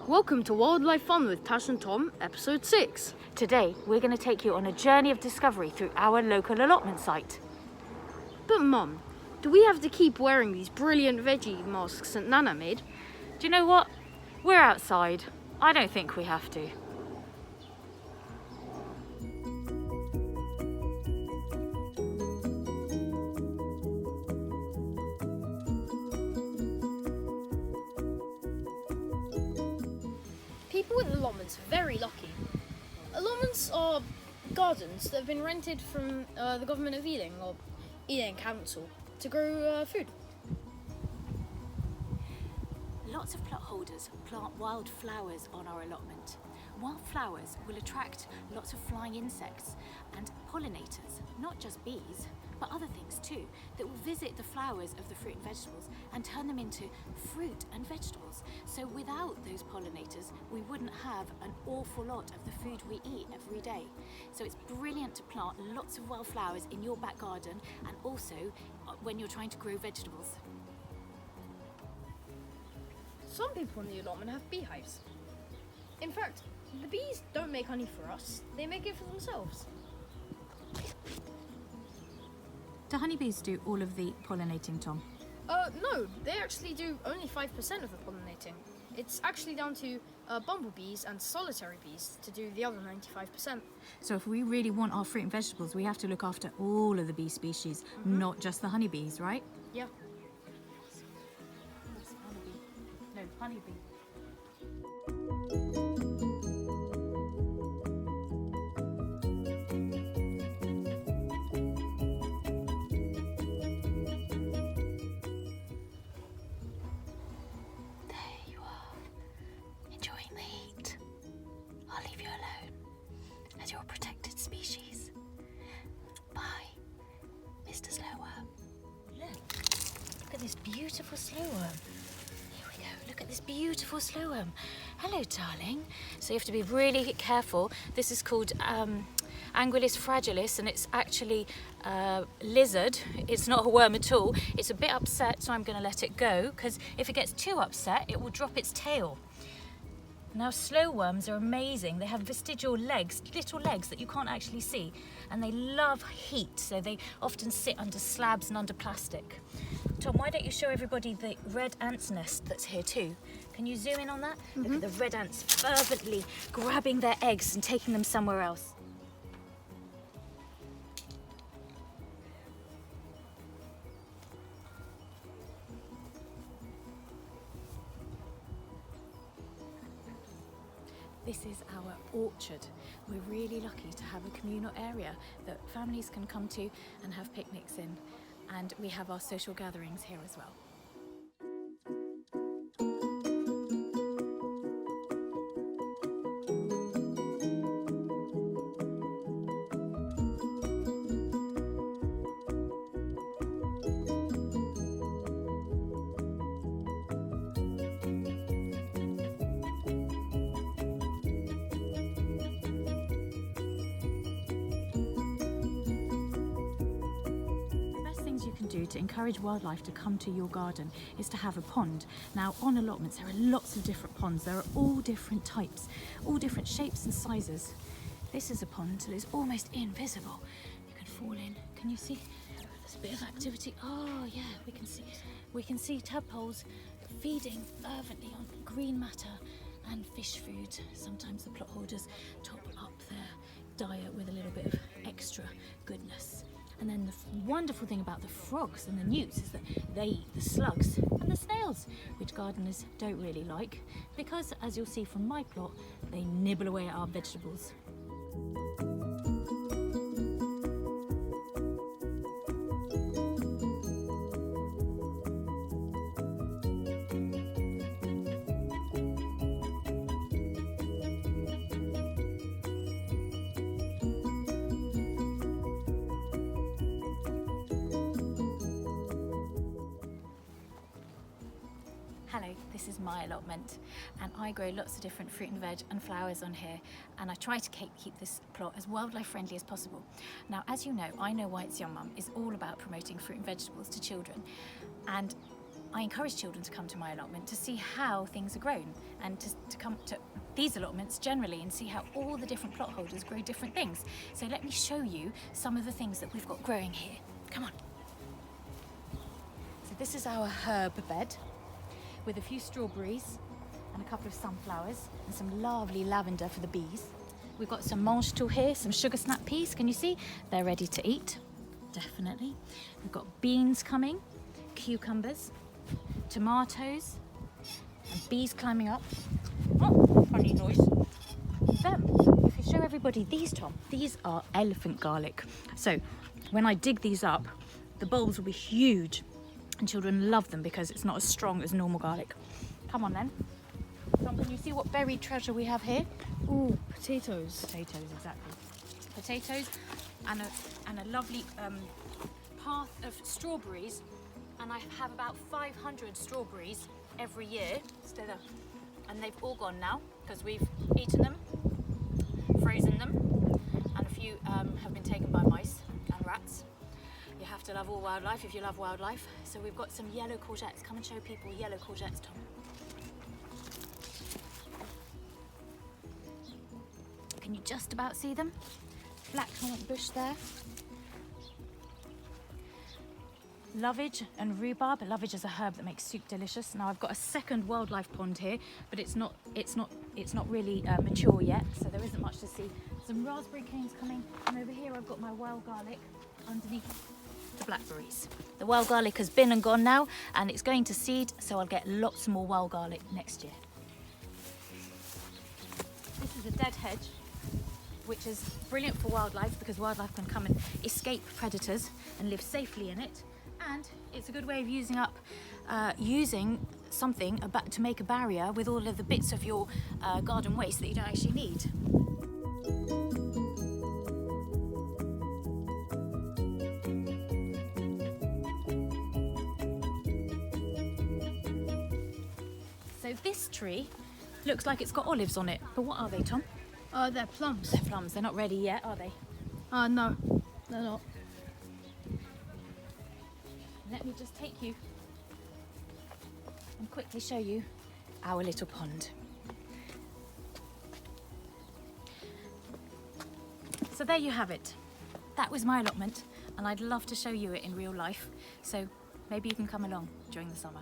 Welcome to Wildlife Fun with Tash and Tom, episode 6. Today, we're going to take you on a journey of discovery through our local allotment site. But Mum, do we have to keep wearing these brilliant veggie masks that Nana made? Do you know what? We're outside. I don't think we have to. People with allotments are very lucky. Allotments are gardens that have been rented from the government of Ealing or Ealing Council to grow food. Lots of plot holders plant wild flowers on our allotment. Wild flowers will attract lots of flying insects and pollinators, not just bees, but other things too, that will visit the flowers of the fruit and vegetables and turn them into fruit and vegetables. So without those pollinators, we wouldn't have an awful lot of the food we eat every day. So it's brilliant to plant lots of wildflowers in your back garden and also when you're trying to grow vegetables. Some people in the allotment have beehives. In fact, the bees don't make honey for us, they make it for themselves. Do honeybees do all of the pollinating, Tom? No, they actually do only 5% of the pollinating. It's actually down to bumblebees and solitary bees to do the other 95%. So if we really want our fruit and vegetables, we have to look after all of the bee species, not just the honeybees, right? Yeah. No, honeybee. Your protected species. Bye, Mr. Slowworm. Look at this beautiful slowworm. Here we go. Look at this beautiful slowworm. Hello, darling. So you have to be really careful. This is called Anguillis fragilis, and it's actually a lizard. It's not a worm at all. It's a bit upset, so I'm going to let it go, because if it gets too upset, it will drop its tail. Now, slowworms are amazing. They have vestigial legs, little legs that you can't actually see, and they love heat, so they often sit under slabs and under plastic. Tom, why don't you show everybody the red ant's nest that's here too? Can you zoom in on that? Look at the red ants fervently grabbing their eggs and taking them somewhere else. This is our orchard. We're really lucky to have a communal area that families can come to and have picnics in. And we have our social gatherings here as well. You can do to encourage wildlife to come to your garden is to have a pond. Now, on allotments there are lots of different ponds. There are all different types, all different shapes and sizes. This is a pond that is almost invisible. You can fall in. Can you see? There's a bit of activity. Oh yeah, we can see tadpoles feeding fervently on green matter and fish food. Sometimes the plot holders top up their diet with a little bit of extra goodness. And then the wonderful thing about the frogs and the newts is that they eat the slugs and the snails, which gardeners don't really like, because, as you'll see from my plot, they nibble away at our vegetables. Hello, this is my allotment, and I grow lots of different fruit and veg and flowers on here, and I try to keep this plot as wildlife friendly as possible. Now, as you know, I Know Why It's Yum Mum is all about promoting fruit and vegetables to children, and I encourage children to come to my allotment to see how things are grown, and to come to these allotments generally and see how all the different plot holders grow different things. So let me show you some of the things that we've got growing here. Come on. So this is our herb bed with a few strawberries and a couple of sunflowers and some lovely lavender for the bees. We've got some mange tout here, some sugar snap peas. Can you see? They're ready to eat, definitely. We've got beans coming, cucumbers, tomatoes, and bees climbing up. Oh, funny noise. Them. If you show everybody these, Tom, these are elephant garlic. So when I dig these up, the bulbs will be huge, and children love them because it's not as strong as normal garlic. Come on then. Tom, can you see what buried treasure we have here? Ooh, potatoes. Potatoes, exactly. Potatoes and a lovely path of strawberries, and I have about 500 strawberries every year. Stay there. And they've all gone now because we've eaten them, frozen them, and a few have been taken by mice and rats. You have to love all wildlife if you love wildlife. So we've got some yellow courgettes. Come and show people yellow courgettes, Tom. Can you just about see them? Black currant bush there. Lovage and rhubarb. Lovage is a herb that makes soup delicious. Now I've got a second wildlife pond here, but it's not really mature yet, so there isn't much to see. Some raspberry canes coming, and over here I've got my wild garlic underneath the blackberries. The wild garlic has been and gone now, and it's going to seed, so I'll get lots more wild garlic next year. This is a dead hedge, which is brilliant for wildlife because wildlife can come and escape predators and live safely in it. And it's a good way of using something to make a barrier with all of the bits of your garden waste that you don't actually need. So this tree looks like it's got olives on it, but what are they, Tom? They're plums. They're plums. They're not ready yet, are they? No, they're not. Let me just take you and quickly show you our little pond. So there you have it. That was my allotment, and I'd love to show you it in real life. So maybe you can come along during the summer.